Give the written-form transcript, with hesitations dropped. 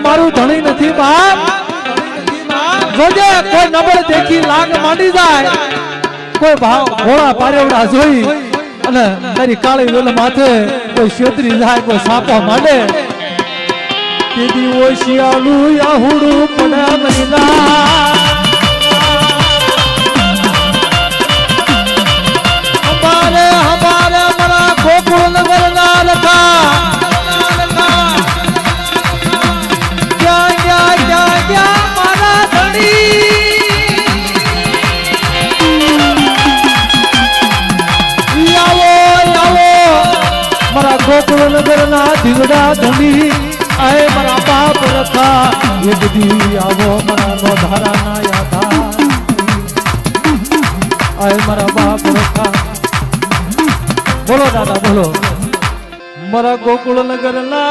મારું ધણી નથી બાપ જોજે કોઈ નબળ દેખી લાગ માંડી જાય કોઈ ભાવ ઘોડા પારેવડા જોઈ અને તારી કાળી વેલ માથે કોઈ શેતરી જાય કોઈ સાપા માંડે દીદી ઓશિયાલું યાહુડું પડ્યા મહિના हमारे मरा गोकुल नगर ना लखा क्या क्या क्या क्या मारा धनी यावो यावो मरा गोकुल नगर ना धीवड़ा धनी आए मरा बाप रखा ये बुद्धि आवो मरा नो धारा ना यादा आए मरा बाप रखा बोलो दादा बोलो मरा गोकुल नगर ना